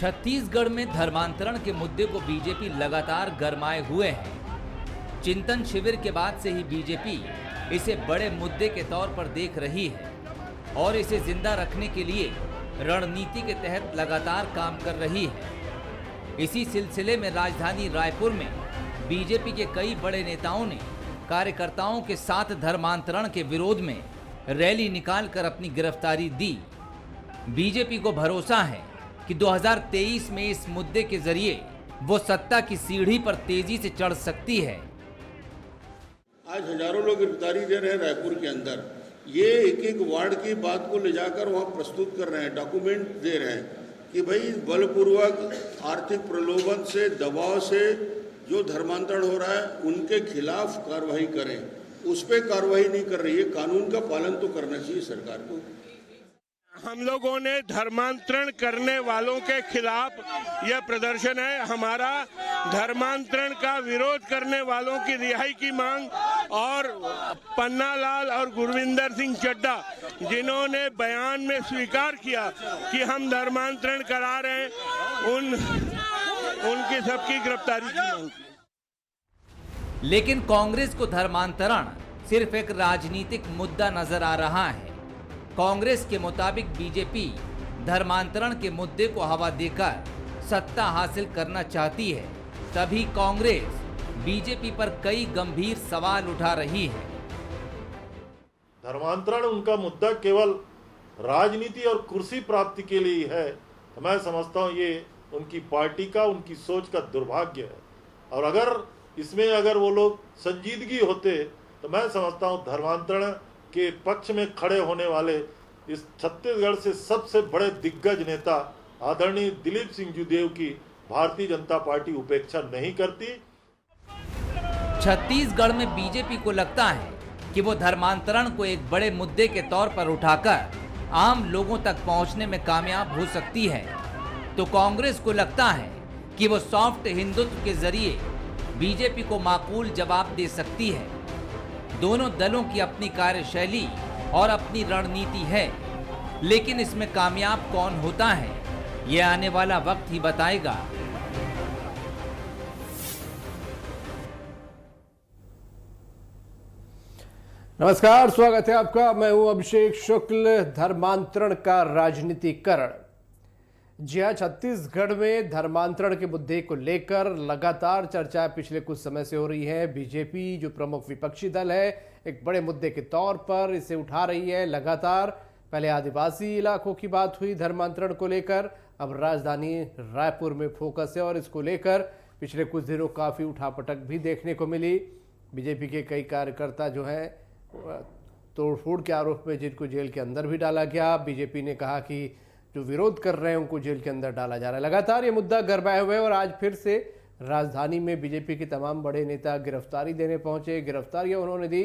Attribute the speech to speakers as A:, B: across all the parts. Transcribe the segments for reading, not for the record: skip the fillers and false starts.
A: छत्तीसगढ़ में धर्मांतरण के मुद्दे को बीजेपी लगातार गरमाए हुए है। चिंतन शिविर के बाद से ही बीजेपी इसे बड़े मुद्दे के तौर पर देख रही है और इसे जिंदा रखने के लिए रणनीति के तहत लगातार काम कर रही है। इसी सिलसिले में राजधानी रायपुर में बीजेपी के कई बड़े नेताओं ने कार्यकर्ताओं के साथ धर्मांतरण के विरोध में रैली निकालकर अपनी गिरफ्तारी दी। बीजेपी को भरोसा है कि 2023 में इस मुद्दे के जरिए वो सत्ता की सीढ़ी पर तेजी से चढ़ सकती है।
B: आज हजारों लोग गिरफ्तारी दे रहे हैं रायपुर के अंदर। ये एक एक वार्ड की बात को ले जाकर वहाँ प्रस्तुत कर रहे हैं, डॉक्यूमेंट दे रहे हैं कि भाई बलपूर्वक आर्थिक प्रलोभन से, दबाव से जो धर्मांतरण हो रहा है उनके खिलाफ कार्रवाई करें। उस पर कार्रवाई नहीं कर रही है। कानून का पालन तो करना चाहिए सरकार को।
C: हम लोगों ने धर्मांतरण करने वालों के खिलाफ यह प्रदर्शन है। हमारा धर्मांतरण का विरोध करने वालों की रिहाई की मांग और पन्नालाल और गुरविंदर सिंह चड्डा जिन्होंने बयान में स्वीकार किया कि हम धर्मांतरण करा रहे हैं, उनकी सबकी गिरफ्तारी की मांग की।
A: लेकिन कांग्रेस को धर्मांतरण सिर्फ एक राजनीतिक मुद्दा नजर आ रहा है। कांग्रेस के मुताबिक बीजेपी धर्मांतरण के मुद्दे को हवा देकर सत्ता हासिल करना चाहती है, तभी कांग्रेस बीजेपी पर कई गंभीर सवाल उठा रही है।
D: धर्मांतरण उनका मुद्दा केवल राजनीति और कुर्सी प्राप्ति के लिए है, तो मैं समझता हूँ ये उनकी पार्टी का, उनकी सोच का दुर्भाग्य है। और अगर वो लोग संजीदगी होते तो मैं समझता हूँ धर्मांतरण के पक्ष में खड़े होने वाले इस छत्तीसगढ़ से सबसे बड़े दिग्गज नेता आदरणीय दिलीप सिंह जूदेव की भारतीय जनता पार्टी उपेक्षा नहीं करती।
A: छत्तीसगढ़ में बीजेपी को लगता है कि वो धर्मांतरण को एक बड़े मुद्दे के तौर पर उठाकर आम लोगों तक पहुंचने में कामयाब हो सकती है, तो कांग्रेस को लगता है कि वो सॉफ्ट हिंदुत्व के जरिए बीजेपी को माकूल जवाब दे सकती है। दोनों दलों की अपनी कार्यशैली और अपनी रणनीति है, लेकिन इसमें कामयाब कौन होता है ये आने वाला वक्त ही बताएगा।
E: नमस्कार, स्वागत है आपका। मैं हूं अभिषेक शुक्ल। धर्मांतरण का राजनीतिकरण। जी हां, छत्तीसगढ़ में धर्मांतरण के मुद्दे को लेकर लगातार चर्चा पिछले कुछ समय से हो रही है। बीजेपी जो प्रमुख विपक्षी दल है, एक बड़े मुद्दे के तौर पर इसे उठा रही है लगातार। पहले आदिवासी इलाकों की बात हुई धर्मांतरण को लेकर, अब राजधानी रायपुर में फोकस है और इसको लेकर पिछले कुछ दिनों काफ़ी उठापटक भी देखने को मिली। बीजेपी के कई कार्यकर्ता जो हैं तोड़फोड़ के आरोप में जिनको जेल के अंदर भी डाला गया। बीजेपी ने कहा कि जो विरोध कर रहे हैं उनको जेल के अंदर डाला जा रहा है। लगातार ये मुद्दा गरमाए हुए है और आज फिर से राजधानी में बीजेपी के तमाम बड़े नेता गिरफ्तारी देने पहुंचे। गिरफ्तारियां उन्होंने दी।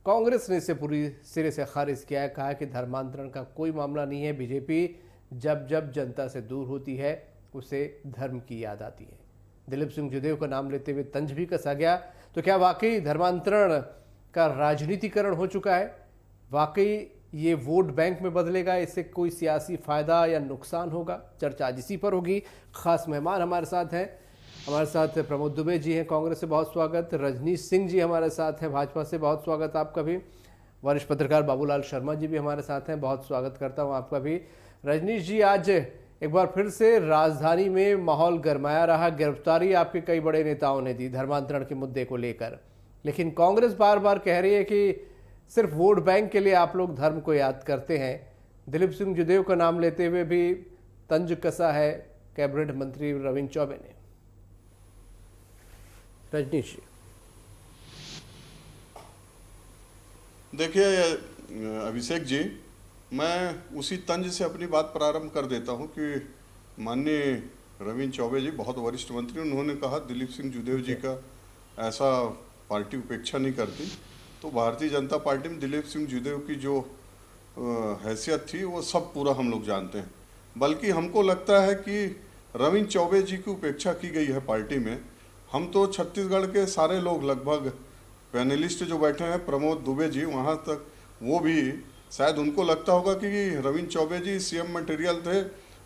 E: कांग्रेस ने इसे पूरी सिरे से खारिज किया है, कहा कि धर्मांतरण का कोई मामला नहीं है। बीजेपी जब जब जनता से दूर होती है उसे धर्म की याद आती है। दिलीप सिंह जूदेव का नाम लेते हुए तंज भी कसा गया। तो क्या वाकई धर्मांतरण का राजनीतिकरण हो चुका है? वाकई ये वोट बैंक में बदलेगा? इससे कोई सियासी फायदा या नुकसान होगा? चर्चा आज इसी पर होगी। खास मेहमान हमारे साथ हैं। हमारे साथ प्रमोद दुबे जी हैं, कांग्रेस से, बहुत स्वागत। रजनीश सिंह जी हमारे साथ हैं, भाजपा से, बहुत स्वागत आपका भी। वरिष्ठ पत्रकार बाबूलाल शर्मा जी भी हमारे साथ हैं, बहुत स्वागत करता हूं आपका भी। रजनीश जी, आज एक बार फिर से राजधानी में माहौल गरमाया रहा। गिरफ्तारी आपके कई बड़े नेताओं ने दी धर्मांतरण के मुद्दे को लेकर, लेकिन कांग्रेस बार बार कह रही है कि सिर्फ वोट बैंक के लिए आप लोग धर्म को याद करते हैं। दिलीप सिंह जूदेव का नाम लेते हुए भी तंज कसा है कैबिनेट मंत्री रविंद्र चौबे ने। रजनीश जी,
F: देखिए अभिषेक जी, मैं उसी तंज से अपनी बात प्रारंभ कर देता हूं कि माननीय रविंद्र चौबे जी बहुत वरिष्ठ मंत्री, उन्होंने कहा दिलीप सिंह जूदेव जी का ऐसा पार्टी उपेक्षा नहीं करती। तो भारतीय जनता पार्टी में दिलीप सिंह जूदेव की जो हैसियत थी वो सब पूरा हम लोग जानते हैं। बल्कि हमको लगता है कि रविंद्र चौबे जी की उपेक्षा की गई है पार्टी में। हम तो छत्तीसगढ़ के सारे लोग, लगभग पैनलिस्ट जो बैठे हैं, प्रमोद दुबे जी वहाँ तक, वो भी शायद उनको लगता होगा कि रविंद्र चौबे जी सीएम मटेरियल थे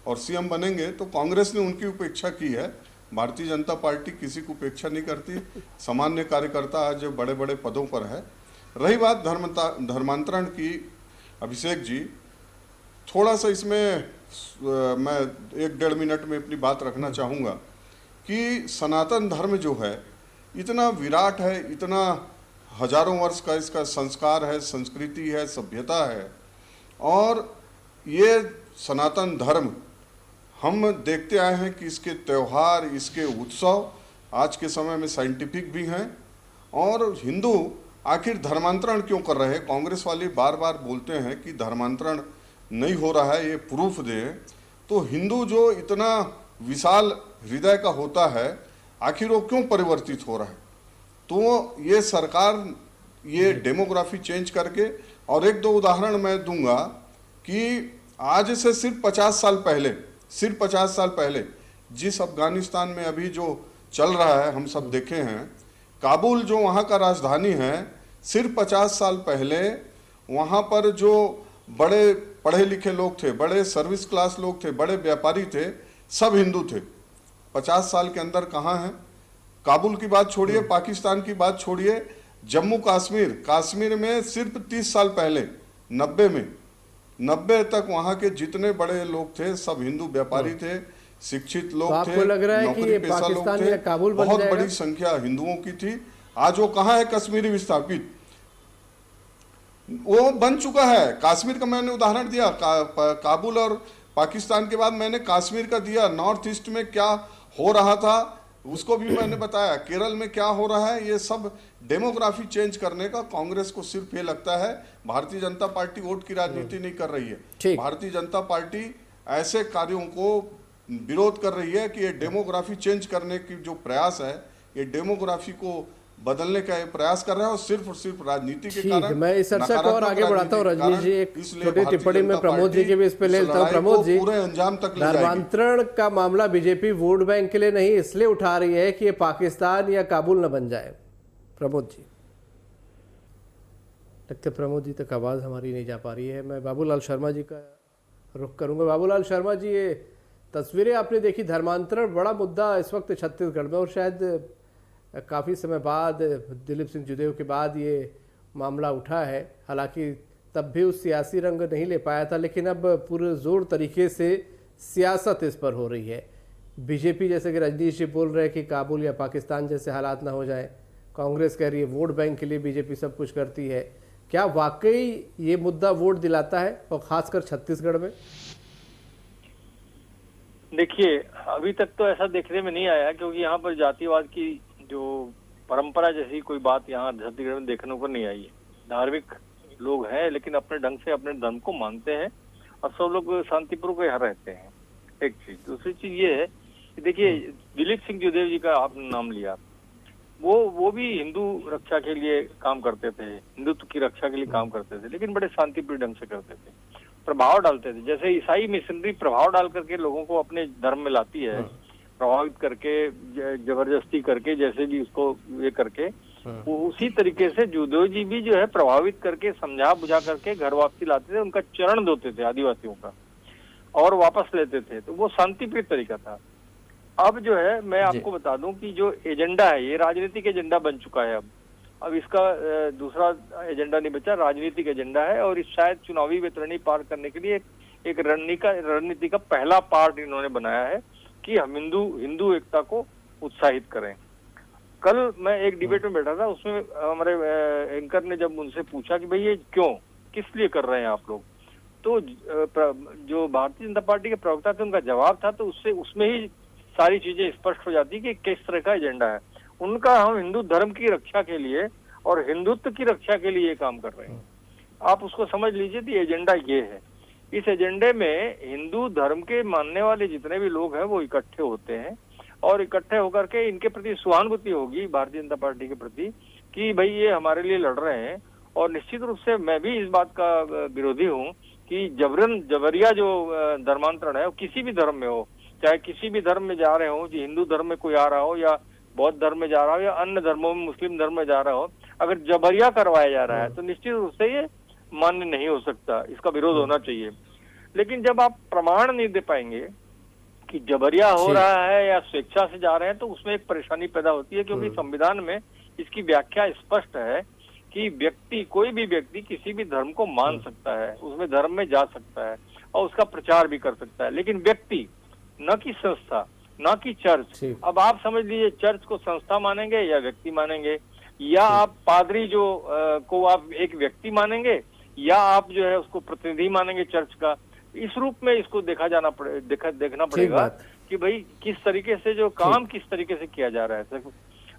F: और सीएम बनेंगे तो कांग्रेस ने उनकी उपेक्षा की है। भारतीय जनता पार्टी किसी को उपेक्षा नहीं करती, सामान्य कार्यकर्ता आज बड़े बड़े पदों पर है। रही बात धर्मांतरण की, अभिषेक जी थोड़ा सा इसमें मैं 1-1.5 मिनट में अपनी बात रखना चाहूँगा कि सनातन धर्म जो है इतना विराट है, इतना हजारों वर्ष का इसका संस्कार है, संस्कृति है, सभ्यता है, और ये सनातन धर्म हम देखते आए हैं कि इसके त्यौहार, इसके उत्सव आज के समय में साइंटिफिक भी हैं। और हिंदू आखिर धर्मांतरण क्यों कर रहे हैं? कांग्रेस वाले बार बार बोलते हैं कि धर्मांतरण नहीं हो रहा है, ये प्रूफ दे। तो हिंदू जो इतना विशाल हृदय का होता है, आखिर वो क्यों परिवर्तित हो रहा है? तो ये सरकार ये डेमोग्राफी चेंज करके, और 1-2 उदाहरण मैं दूंगा कि आज से सिर्फ 50 साल पहले जिस अफगानिस्तान में अभी जो चल रहा है हम सब देखे हैं, काबुल जो वहाँ का राजधानी है, सिर्फ 50 साल पहले वहाँ पर जो बड़े पढ़े लिखे लोग थे, बड़े सर्विस क्लास लोग थे, बड़े व्यापारी थे, सब हिंदू थे। 50 साल के अंदर कहाँ हैं? काबुल की बात छोड़िए, पाकिस्तान की बात छोड़िए, जम्मू कश्मीर में सिर्फ 30 साल पहले 90 तक वहाँ के जितने बड़े लोग थे सब हिंदू व्यापारी थे, शिक्षित लोग थे,
E: आपको लग रहा है कि ये पाकिस्तान या काबुल बन
F: बहुत
E: जाएगा?
F: बड़ी संख्या हिंदुओं की थी। आज वो कहाँ है कश्मीरी विस्थापित? वो बन चुका है। कश्मीर का मैंने उदाहरण दिया, काबुल और पाकिस्तान के बाद मैंने कश्मीर का दिया। नॉर्थ ईस्ट में क्या हो रहा था उसको भी मैंने बताया, केरल में क्या हो रहा है। ये सब डेमोग्राफी चेंज करने का कांग्रेस को सिर्फ ये लगता है। भारतीय जनता पार्टी वोट की राजनीति नहीं कर रही है। भारतीय जनता पार्टी ऐसे कार्यों को विरोध कर रही है कि ये डेमोग्राफी चेंज करने की जो प्रयास है, ये डेमोग्राफी को बदलने का प्रयास कर रहा है, और सिर्फ राजनीति के कारण।
E: मैं इस चर्चा को और आगे बढ़ाता हूँ। रजनीश जी, एक छोटी टिप्पणी में प्रमोद जी के भी इस पे ले लेता हूँ। प्रमोद जी,
F: पूरे अंजाम तक
E: धर्मांतरण का मामला बीजेपी वोट बैंक के लिए नहीं इसलिए उठा रही है कि ये पाकिस्तान या काबुल न बन जाए। प्रमोद जी, लगता है प्रमोद जी तक आवाज हमारी नहीं जा पा रही है। मैं बाबूलाल शर्मा जी का रुख करूंगा। बाबूलाल शर्मा जी, ये तस्वीरें आपने देखी, धर्मांतरण बड़ा मुद्दा इस वक्त छत्तीसगढ़ में, और शायद काफ़ी समय बाद, दिलीप सिंह जुदेव के बाद ये मामला उठा है। हालांकि तब भी उस सियासी रंग नहीं ले पाया था, लेकिन अब पूरे जोर तरीके से सियासत इस पर हो रही है। बीजेपी, जैसे कि रजनीश जी बोल रहे हैं कि काबुल या पाकिस्तान जैसे हालात ना हो जाए, कांग्रेस कह रही है वोट बैंक के लिए बीजेपी सब कुछ करती है। क्या वाकई ये मुद्दा वोट दिलाता है, और खासकर छत्तीसगढ़ में?
G: देखिए, अभी तक तो ऐसा देखने में नहीं आया, क्योंकि यहाँ पर जातिवाद की जो परंपरा जैसी कोई बात यहाँ छत्तीसगढ़ में देखने को नहीं आई है। धार्मिक लोग हैं, लेकिन अपने ढंग से अपने धर्म को मानते हैं, और सब लोग शांतिपूर्वक यहाँ रहते हैं। एक चीज। दूसरी चीज ये है कि देखिए, दिलीप सिंह जुदेव जी का आपने नाम लिया, वो भी हिंदू रक्षा के लिए काम करते थे, हिंदुत्व की रक्षा के लिए काम करते थे, लेकिन बड़े शांतिप्रिय ढंग से करते थे, प्रभाव डालते थे। जैसे ईसाई मिशनरी प्रभाव डाल करके लोगों को अपने धर्म में लाती है, प्रभावित करके, जबरदस्ती करके, जैसे भी उसको ये करके, वो उसी तरीके से जुदेव जी भी जो है प्रभावित करके, समझा बुझा करके घर वापसी लाते थे, उनका चरण धोते थे आदिवासियों का, और वापस लेते थे। तो वो शांतिप्रिय तरीका था। अब जो है, मैं आपको बता दूं कि जो एजेंडा है, ये राजनीतिक एजेंडा बन चुका है। अब इसका दूसरा एजेंडा नहीं बचा, राजनीतिक एजेंडा है, और इस शायद चुनावी वैतरणी पार करने के लिए एक रणनीति का पहला पार्ट इन्होंने बनाया है कि हम हिंदू एकता को उत्साहित करें। कल मैं एक डिबेट में बैठा था, उसमें हमारे एंकर ने जब उनसे पूछा कि भाई ये क्यों, किस लिए कर रहे हैं आप लोग, तो जो भारतीय जनता पार्टी के प्रवक्ता थे उनका जवाब था, तो उसमें ही सारी चीजें स्पष्ट हो जाती कि किस तरह का एजेंडा है उनका। हम हिंदू धर्म की रक्षा के लिए और हिंदुत्व की रक्षा के लिए काम कर रहे हैं। आप उसको समझ लीजिए कि एजेंडा ये है। इस एजेंडे में हिंदू धर्म के मानने वाले जितने भी लोग हैं वो इकट्ठे होते हैं, और इकट्ठे होकर के इनके प्रति सहानुभूति होगी भारतीय जनता पार्टी के प्रति कि भाई ये हमारे लिए लड़ रहे हैं। और निश्चित रूप से मैं भी इस बात का विरोधी हूँ कि जबरिया जो धर्मांतरण है, किसी भी धर्म में हो, चाहे किसी भी धर्म में जा रहे हो, जो हिंदू धर्म में कोई आ रहा हो या बौद्ध धर्म में जा रहा हो या अन्य धर्मों में मुस्लिम धर्म में जा रहा हो, अगर जबरिया करवाया जा रहा है तो निश्चित रूप से ये मान्य नहीं हो सकता, इसका विरोध होना चाहिए। लेकिन जब आप प्रमाण नहीं दे पाएंगे कि जबरिया हो रहा है या स्वेच्छा से जा रहे हैं, तो उसमें एक परेशानी पैदा होती है, क्योंकि संविधान में इसकी व्याख्या स्पष्ट है कि व्यक्ति, कोई भी व्यक्ति किसी भी धर्म को मान सकता है, उसमें धर्म में जा सकता है और उसका प्रचार भी कर सकता है, लेकिन व्यक्ति, न कि संस्था, न कि चर्च। अब आप समझ लीजिए, चर्च को संस्था मानेंगे या व्यक्ति मानेंगे, या आप पादरी जो को आप एक व्यक्ति मानेंगे, या आप जो है उसको प्रतिनिधि मानेंगे चर्च का। इस रूप में इसको देखना पड़ेगा कि भाई किस तरीके से जो काम किस तरीके से किया जा रहा है।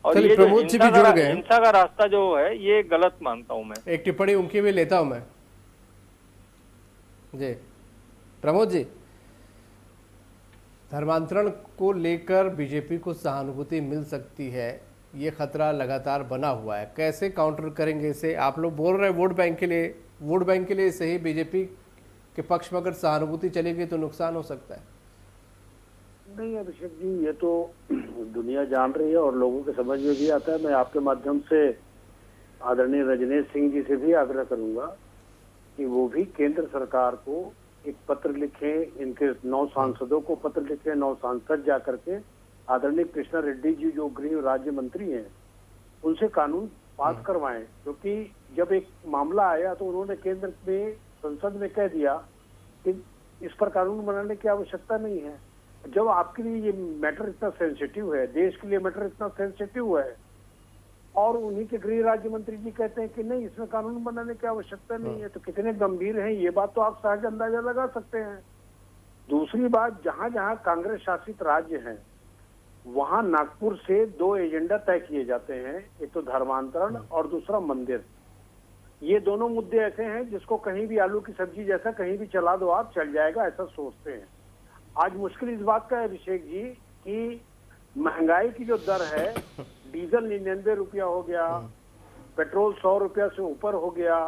G: और ये हिंसा का रास्ता जो है ये गलत मानता हूं मैं।
E: एक टिप्पणी उनकी भी लेता हूं मैं जी। प्रमोद जी, धर्मांतरण को लेकर बीजेपी को सहानुभूति मिल सकती है, ये खतरा लगातार बना हुआ है, कैसे काउंटर करेंगे इसे? आप लोग बोल रहे हैं वोट बैंक के लिए सही, बीजेपी के पक्ष में अगर सहानुभूति चलेगी तो नुकसान हो सकता है।
H: नहीं अभिषेक जी, ये तो दुनिया जान रही है और लोगों के समझ में भी आता है। मैं आपके माध्यम से आदरणीय रजनीश सिंह जी से भी आग्रह करूंगा कि वो भी केंद्र सरकार को एक पत्र लिखें, इनके 9 सांसदों को पत्र लिखें, 9 सांसद जाकर के आदरणीय कृष्णा रेड्डी जी जो गृह राज्य मंत्री हैं उनसे कानून पास करवाएं, क्योंकि जब एक मामला आया तो उन्होंने केंद्र में संसद में कह दिया कि इस पर कानून बनाने की आवश्यकता नहीं है। जब आपके लिए ये मैटर इतना सेंसिटिव है, देश के लिए मैटर इतना सेंसिटिव है, और उन्हीं के गृह राज्य मंत्री जी कहते हैं कि नहीं इसमें कानून बनाने की आवश्यकता नहीं है, तो कितने गंभीर हैं ये बात तो आप सहज अंदाजा लगा सकते हैं। दूसरी बात, जहां जहां कांग्रेस शासित राज्य हैं वहां नागपुर से 2 एजेंडा तय किए जाते हैं, एक तो धर्मांतरण और दूसरा मंदिर। ये दोनों मुद्दे ऐसे हैं जिसको कहीं भी आलू की सब्जी जैसा कहीं भी चला दो आप, चल जाएगा, ऐसा सोचते हैं। आज मुश्किल इस बात का है अभिषेक जी कि महंगाई की जो दर है, डीजल 99 रुपया हो गया, पेट्रोल 100 रुपया से ऊपर हो गया,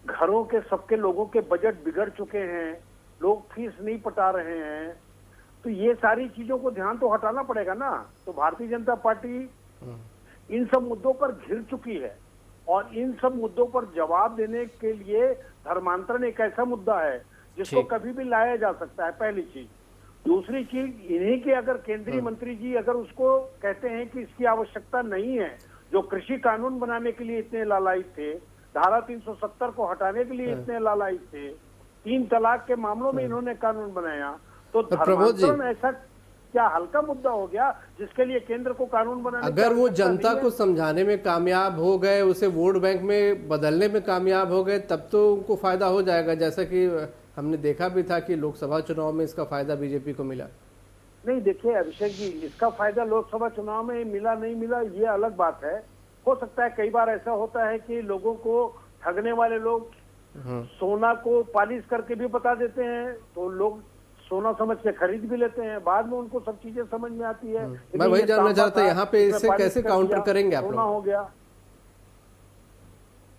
H: घरों के सबके लोगों के बजट बिगड़ चुके हैं, लोग फीस नहीं पटा रहे हैं, तो ये सारी चीजों को ध्यान तो हटाना पड़ेगा ना। तो भारतीय जनता पार्टी इन सब मुद्दों पर घिर चुकी है और इन सब मुद्दों पर जवाब देने के लिए धर्मांतरण एक ऐसा मुद्दा है जिसको कभी भी लाया जा सकता है, पहली चीज। दूसरी चीज, इन्हीं के अगर केंद्रीय मंत्री जी अगर उसको कहते हैं कि इसकी आवश्यकता नहीं है, जो कृषि कानून बनाने के लिए इतने लालायित थे, धारा 370 को हटाने के लिए इतने लालायित थे, 3 तलाक के मामलों में इन्होंने कानून बनाया, तो धर्मांतरण ऐसा क्या हल्का मुद्दा हो गया जिसके लिए केंद्र को कानून बनाने?
E: अगर वो जनता को समझाने में कामयाब हो गए, उसे वोट बैंक में बदलने में कामयाब हो गए, तब तो उनको फायदा हो जाएगा, जैसा कि हमने देखा भी था कि लोकसभा चुनाव में इसका फायदा बीजेपी को मिला।
H: नहीं देखिए अभिषेक जी, इसका फायदा लोकसभा चुनाव में मिला नहीं मिला ये अलग बात है। हो सकता है कई बार ऐसा होता है कि लोगों को ठगने वाले लोग सोना को पालिश करके भी बता देते हैं, तो लोग सोना समझ के खरीद भी लेते हैं, बाद में उनको सब चीजें समझ में आती है।
E: मैं वही जानना चाहता हूं यहाँ पे इससे कैसे काउंटर करेंगे आप लोग?
H: सोना हो गया।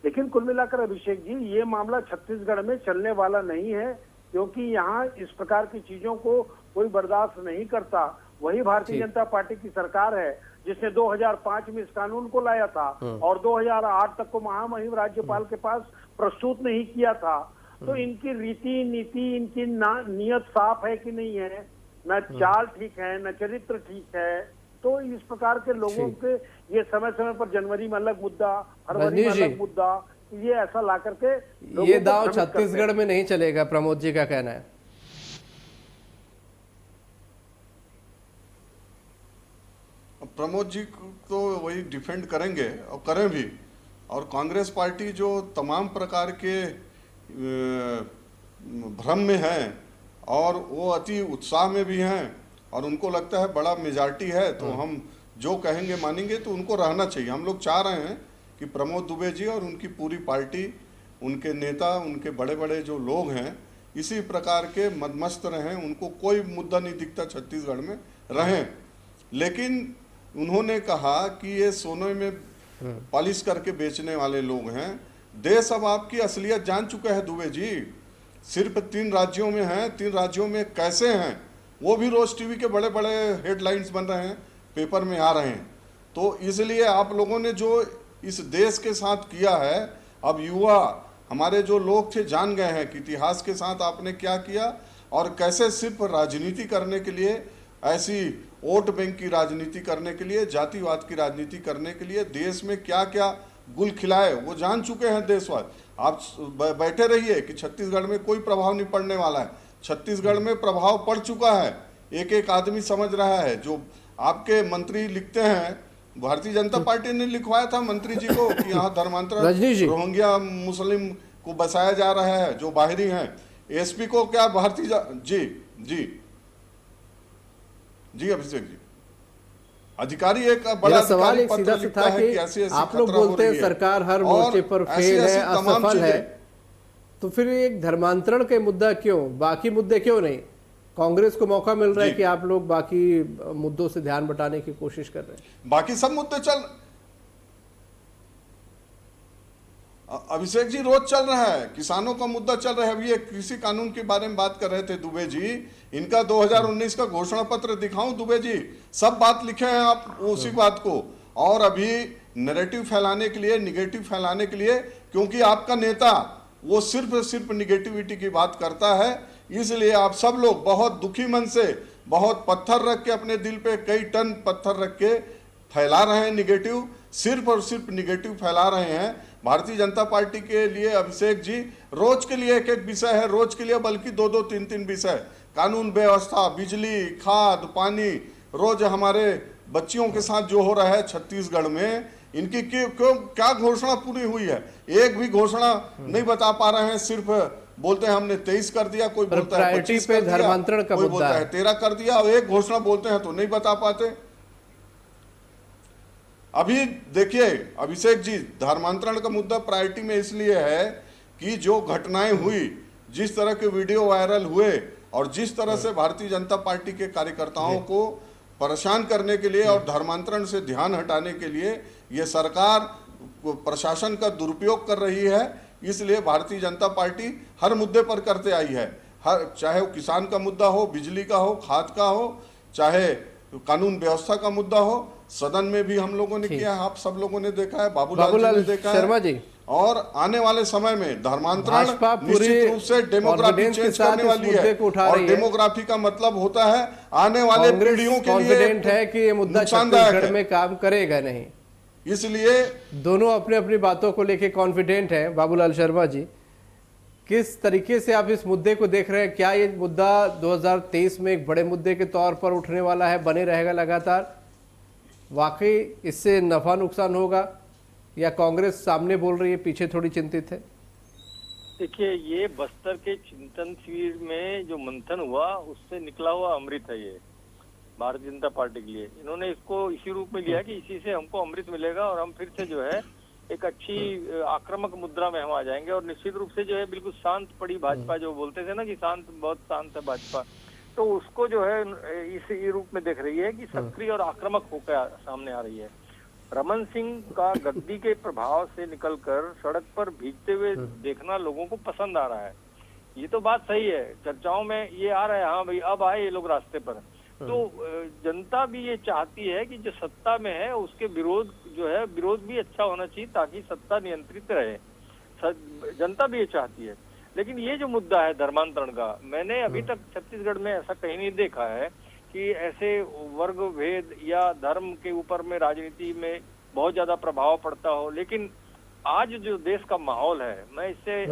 H: लेकिन कुल मिलाकर अभिषेक जी, ये मामला छत्तीसगढ़ में चलने वाला नहीं है, क्योंकि यहाँ इस प्रकार की चीजों को कोई बर्दाश्त नहीं करता। वही भारतीय जनता पार्टी की सरकार है जिसने 2005 में इस कानून को लाया था और 2008 तक को महामहिम राज्यपाल के पास प्रस्तुत नहीं किया था। तो इनकी रीति नीति, इनकी नियत साफ है कि नहीं है, न चाल ठीक है, न चरित्र ठीक है। तो इस प्रकार के लोगों के ये समय समय पर जनवरी में अलग मुद्दा, फरवरी में अलग मुद्दा, ये ऐसा ला करके
E: ये दांव छत्तीसगढ़ में नहीं चलेगा। प्रमोद जी का कहना है।
F: प्रमोद जी तो वही डिफेंड करेंगे और करें भी, और कांग्रेस पार्टी जो तमाम प्रकार के भ्रम में है और वो अति उत्साह में भी हैं और उनको लगता है बड़ा मेजॉरिटी है तो हम जो कहेंगे मानेंगे, तो उनको रहना चाहिए। हम लोग चाह रहे हैं कि प्रमोद दुबे जी और उनकी पूरी पार्टी, उनके नेता, उनके बड़े बड़े जो लोग हैं इसी प्रकार के मदमस्त रहें, उनको कोई मुद्दा नहीं दिखता छत्तीसगढ़ में रहें। लेकिन उन्होंने कहा कि ये सोने में पॉलिश करके बेचने वाले लोग हैं। देश अब आपकी असलियत जान चुका है दुबे जी, सिर्फ 3 राज्यों में हैं, 3 राज्यों में कैसे हैं वो भी रोज टीवी के बड़े बड़े हेडलाइंस बन रहे हैं, पेपर में आ रहे हैं। तो इसलिए आप लोगों ने जो इस देश के साथ किया है, अब युवा हमारे जो लोग थे जान गए हैं कि इतिहास के साथ आपने क्या किया और कैसे सिर्फ राजनीति करने के लिए, ऐसी वोट बैंक की राजनीति करने के लिए, जातिवाद की राजनीति करने के लिए देश में क्या क्या गुल खिलाए वो जान चुके हैं देशवाद। आप बैठे रहिए कि छत्तीसगढ़ में कोई प्रभाव नहीं पड़ने वाला है। छत्तीसगढ़ में प्रभाव पड़ चुका है, एक एक आदमी समझ रहा है। जो आपके मंत्री लिखते हैं, भारतीय जनता पार्टी ने लिखवाया था मंत्री जी को कि यहाँ धर्मांतरण रोहिंग्या मुस्लिम को बसाया जा रहा है जो बाहरी हैं। एसपी को क्या भारतीय जी अभिषेक जी, अधिकारी एक बड़ा
E: सवाल एक सीधा सा था कि आप लोग बोलते हैं सरकार हर मोर्चे पर फेल है, असफल है, तो फिर एक धर्मांतरण के मुद्दा क्यों, बाकी मुद्दे क्यों नहीं? कांग्रेस को मौका मिल रहा है कि आप लोग बाकी मुद्दों से ध्यान बटाने की कोशिश कर रहे हैं।
F: बाकी सब मुद्दे चल, अभिषेक जी रोज चल रहा है, किसानों का मुद्दा चल रहा है। अभी एक कृषि कानून के बारे में बात कर रहे थे दुबे जी, इनका 2019 का घोषणा पत्र दिखाऊं दुबे जी, सब बात लिखे हैं आप उसी बात को। और अभी नैरेटिव फैलाने के लिए, निगेटिव फैलाने के लिए, क्योंकि आपका नेता वो सिर्फ निगेटिविटी की बात करता है, इसलिए आप सब लोग बहुत दुखी मन से, बहुत पत्थर रख के, अपने दिल पे कई टन पत्थर रख के फैला रहे हैं निगेटिव, सिर्फ और सिर्फ निगेटिव फैला रहे हैं। भारतीय जनता पार्टी के लिए अभिषेक जी रोज के लिए एक एक विषय है, रोज के लिए बल्कि 2-2, 3-3 विषय, कानून व्यवस्था, बिजली, खाद, पानी, रोज हमारे बच्चियों के साथ जो हो रहा है छत्तीसगढ़ में, इनकी क्यों क्या घोषणा पूरी हुई है? एक भी घोषणा नहीं बता पा रहे हैं, सिर्फ बोलते हैं हमने 23 कर दिया, कोई बोलता है 25 कर दिया, कोई बोलता है 13 कर दिया, और एक घोषणा बोलते हैं तो नहीं बता पाते। अभी देखिए अभिषेक जी, धर्मांतरण का मुद्दा प्रायोरिटी में इसलिए है कि जो घटनाएं हुई, जिस तरह के वीडियो वायरल हुए और जिस तरह से भारतीय जनता पार्टी के कार्यकर्ताओं को परेशान करने के लिए और धर्मांतरण से ध्यान हटाने के लिए ये सरकार प्रशासन का दुरुपयोग कर रही है। इसलिए भारतीय जनता पार्टी हर मुद्दे पर करते आई है, हर, चाहे वो किसान का मुद्दा हो, बिजली का हो, खाद का हो, चाहे कानून व्यवस्था का मुद्दा हो, सदन में भी हम लोगों ने किया है, आप सब लोगों ने देखा है, बाबूलाल जी ने देखा
E: शर्मा
F: है
E: जी।
F: और आने वाले समय में धर्मांतरण निश्चित रूप से डेमोग्राफी चेंज करने वाली है, और डेमोग्राफी का मतलब होता है आने वाले पीढ़ियों के लिए
E: है कि ये मुद्दा छत्तीसगढ़ में काम करेगा नहीं,
F: इसलिए
E: दोनों अपने अपनी बातों को लेके कॉन्फिडेंट है। बाबूलाल शर्मा जी, किस तरीके से आप इस मुद्दे को देख रहे हैं? क्या ये मुद्दा 2023 में एक बड़े मुद्दे के तौर पर उठने वाला है, बने रहेगा लगातार? वाकई इससे नफा नुकसान होगा या कांग्रेस सामने बोल रही है, पीछे थोड़ी चिंतित है?
G: देखिए, ये बस्तर के चिंतन शिविर में जो मंथन हुआ उससे निकला हुआ अमृत है ये भारतीय जनता पार्टी के लिए। इन्होंने इसको इसी रूप में लिया कि इसी से हमको अमृत मिलेगा और हम फिर से जो है एक अच्छी आक्रामक मुद्रा में हम आ जाएंगे। और निश्चित रूप से जो है बिल्कुल शांत पड़ी भाजपा, जो बोलते थे ना कि शांत, बहुत शांत है भाजपा, तो उसको जो है इस रूप में देख रही है कि सक्रिय और आक्रामक होकर सामने आ रही है। रमन सिंह का गद्दी के प्रभाव से निकलकर सड़क पर भीगते हुए देखना लोगों को पसंद आ रहा है। ये तो बात सही है, चर्चाओं में ये आ रहा है, हाँ भाई अब आए ये लोग रास्ते पर। तो जनता भी ये चाहती है कि जो सत्ता में है उसके विरोध जो है, विरोध भी अच्छा होना चाहिए ताकि सत्ता नियंत्रित रहे, जनता भी ये चाहती है। लेकिन ये जो मुद्दा है धर्मांतरण का, मैंने अभी तक छत्तीसगढ़ में ऐसा कहीं नहीं देखा है कि ऐसे वर्ग भेद या धर्म के ऊपर में राजनीति में बहुत ज्यादा प्रभाव पड़ता हो। लेकिन आज जो देश का माहौल है, मैं इससे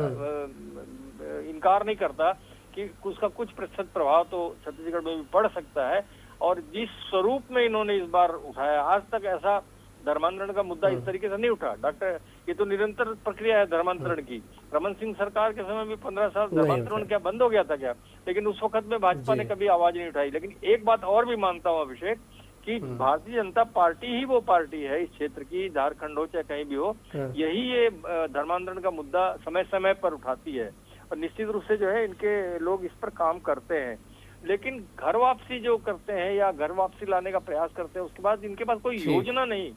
G: इनकार नहीं करता कि उसका कुछ प्रतिशत प्रभाव तो छत्तीसगढ़ में भी पड़ सकता है। और जिस स्वरूप में इन्होंने इस बार उठाया, आज तक ऐसा धर्मांतरण का मुद्दा इस तरीके से नहीं उठा। डॉक्टर, ये तो निरंतर प्रक्रिया है धर्मांतरण की। रमन सिंह सरकार के समय में 15 साल धर्मांतरण क्या बंद हो गया था क्या? लेकिन उस वक्त में भाजपा ने कभी आवाज नहीं उठाई। लेकिन एक बात और भी मानता हूँ अभिषेक, कि भारतीय जनता पार्टी ही वो पार्टी है इस क्षेत्र की, झारखंड हो चाहे कहीं भी हो, यही ये धर्मांतरण का मुद्दा समय समय पर उठाती है। और निश्चित रूप से जो है इनके लोग इस पर काम करते हैं। लेकिन घर वापसी जो करते हैं या घर वापसी लाने का प्रयास करते हैं, उसके बाद इनके पास कोई योजना नहीं।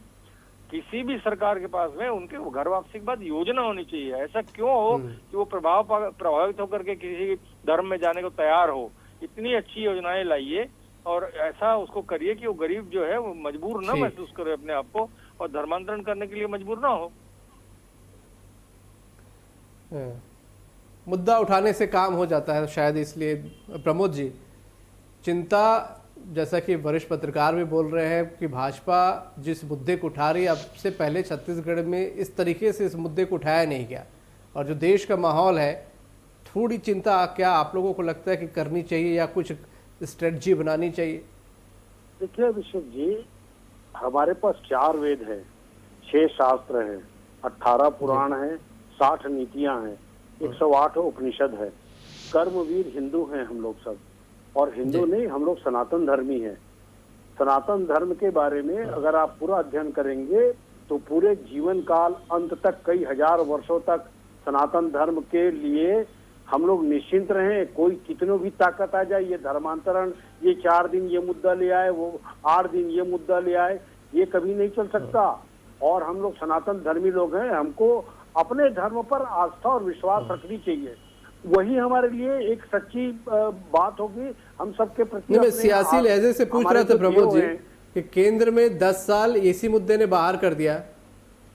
G: किसी भी सरकार के पास में उनके घर वापसी के बाद योजना होनी चाहिए। ऐसा क्यों हो कि वो प्रभावित होकर के किसी धर्म में जाने को तैयार हो। इतनी अच्छी योजनाएं लाइए और ऐसा उसको करिए कि वो गरीब जो है वो मजबूर न महसूस करे अपने आप को और धर्मांतरण करने के लिए मजबूर ना हो।
E: मुद्दा उठाने से काम हो जाता है शायद, इसलिए प्रमोद जी चिंता, जैसा कि वरिष्ठ पत्रकार भी बोल रहे हैं कि भाजपा जिस मुद्दे को उठा रही है, अब से पहले छत्तीसगढ़ में इस तरीके से इस मुद्दे को उठाया नहीं गया, और जो देश का माहौल है, थोड़ी चिंता क्या आप लोगों को लगता है कि करनी चाहिए या कुछ स्ट्रेटजी बनानी चाहिए?
H: देखिए अभिषेक जी, हमारे पास 4 वेद है, 6 शास्त्र है, 18 पुराण है, 60 नीतियां हैं, 108 उपनिषद है। कर्मवीर हिंदू हैं हम लोग सब, और हिंदू नहीं, हम लोग सनातन धर्मी हैं। सनातन धर्म के बारे में अगर आप पूरा अध्ययन करेंगे तो पूरे जीवन काल अंत तक, कई हजार वर्षों तक सनातन धर्म के लिए हम लोग निश्चिंत रहें। कोई कितनों भी ताकत आ जाए, ये धर्मांतरण, ये 4 दिन ये मुद्दा ले आए, वो 8 दिन ये मुद्दा ले आए, ये कभी नहीं चल सकता। और हम लोग सनातन धर्मी लोग हैं, हमको अपने धर्म पर आस्था और विश्वास रखनी चाहिए। वही हमारे लिए एक सच्ची बात होगी हम सबके प्रति।
E: मैं सियासी लहजे से पूछ रहा था प्रमोद जी कि केंद्र में 10 साल इसी मुद्दे ने बाहर कर दिया,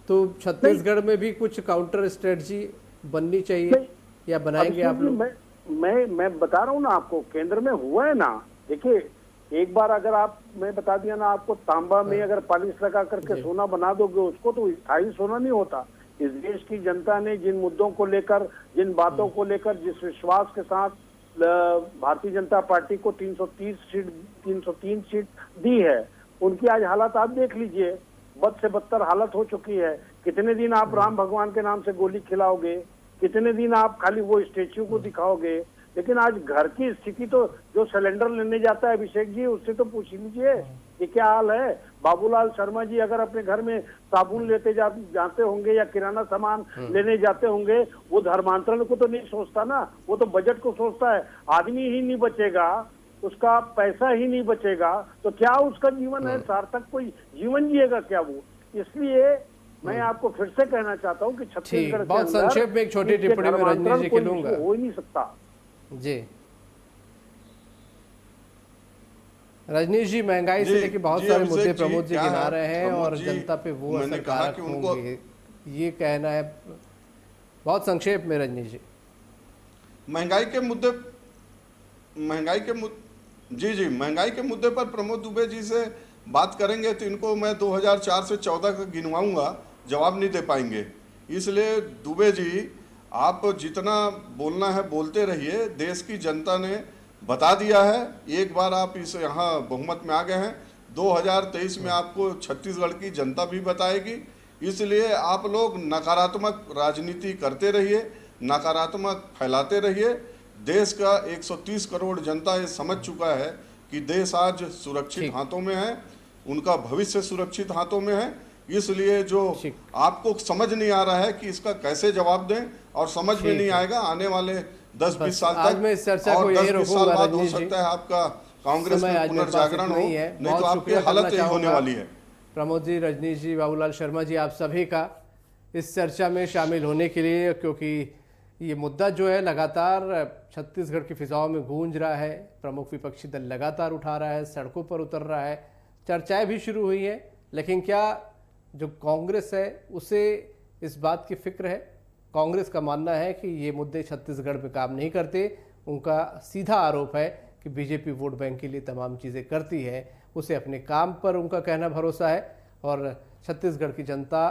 E: तो छत्तीसगढ़ में भी कुछ काउंटर स्ट्रेटजी बननी चाहिए या बनाएंगे आप लोग?
H: मैं बता रहा हूँ ना आपको, केंद्र में हुआ है ना। देखिए एक बार अगर आप, मैं बता दिया ना आपको, तांबा में अगर पॉलिश लगा करके सोना बना दोगे उसको, तो स्थायी सोना नहीं होता। इस देश की जनता ने जिन मुद्दों को लेकर, जिन बातों को लेकर, जिस विश्वास के साथ भारतीय जनता पार्टी को 303 सीट दी है, उनकी आज हालत आप देख लीजिए, बद से बदतर हालत हो चुकी है। कितने दिन आप राम भगवान के नाम से गोली खिलाओगे, कितने दिन आप खाली वो स्टेच्यू को दिखाओगे? लेकिन आज घर की स्थिति तो, जो सिलेंडर लेने जाता है अभिषेक जी, उससे तो पूछ लीजिए ये क्या हाल है। बाबूलाल शर्मा जी अगर अपने घर में साबुन लेते जाते होंगे या किराना सामान लेने जाते होंगे, वो धर्मांतरण को तो नहीं सोचता ना, वो तो बजट को सोचता है। आदमी ही नहीं बचेगा, उसका पैसा ही नहीं बचेगा, तो क्या उसका जीवन है सार्थक? कोई जीवन जिएगा क्या वो? इसलिए मैं आपको फिर से कहना चाहता हूँ कि छत्तीसगढ़ के
E: बहुत संक्षेप में एक छोटी टिप्पणी में रजनीश जी के लूंगा।
H: हो ही नहीं सकता
E: जी। रजनीश जी, महंगाई से लेकर बहुत सारे मुद्दे प्रमोद जी गिना रहे हैं और जनता पे वो असर कारक होंगे, ये कहना है। बहुत संक्षेप में रजनीश जी।
F: महंगाई के मुद्दे पर प्रमोद दुबे जी से बात करेंगे तो इनको मैं 2004 से 14 का गिनवाऊंगा, जवाब नहीं दे पाएंगे। इसलिए दुबे जी, आप जितना बोलना है बोलते रहिए। देश की जनता ने बता दिया है, एक बार आप इस यहाँ बहुमत में आ गए हैं, 2023 में आपको छत्तीसगढ़ की जनता भी बताएगी। इसलिए आप लोग नकारात्मक राजनीति करते रहिए, नकारात्मक फैलाते रहिए। देश का 130 करोड़ जनता ये समझ चुका है कि देश आज सुरक्षित हाथों में है, उनका भविष्य सुरक्षित हाथों में है। इसलिए जो आपको समझ नहीं आ रहा है कि इसका कैसे जवाब दें, और समझ में नहीं आएगा आने वाले 10-20 साल तक,
E: मैं इस चर्चा को
F: 10-20 साल बाद हो सकता है आपका कांग्रेस में पुनर्जागरण हो, नहीं तो आपकी हालत यही होने वाली है।
E: प्रमोद जी, रजनीश जी, बाबूलाल शर्मा जी, आप सभी का इस चर्चा में शामिल होने के लिए, क्योंकि ये मुद्दा जो है लगातार छत्तीसगढ़ की फिजाओं में गूंज रहा है, प्रमुख विपक्षी दल लगातार उठा रहा है, सड़कों पर उतर रहा है, चर्चाएं भी शुरू हुई हैं। लेकिन क्या जो कांग्रेस है उसे इस बात की फिक्र है? कांग्रेस का मानना है कि ये मुद्दे छत्तीसगढ़ में काम नहीं करते। उनका सीधा आरोप है कि बीजेपी वोट बैंक के लिए तमाम चीज़ें करती है, उसे अपने काम पर उनका कहना भरोसा है, और छत्तीसगढ़ की जनता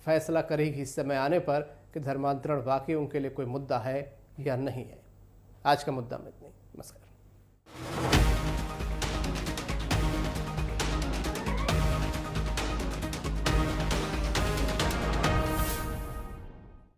E: फैसला करेगी इस समय आने पर कि धर्मांतरण वाकई उनके लिए कोई मुद्दा है या नहीं है। आज का मुद्दा में इतना ही। नमस्कार।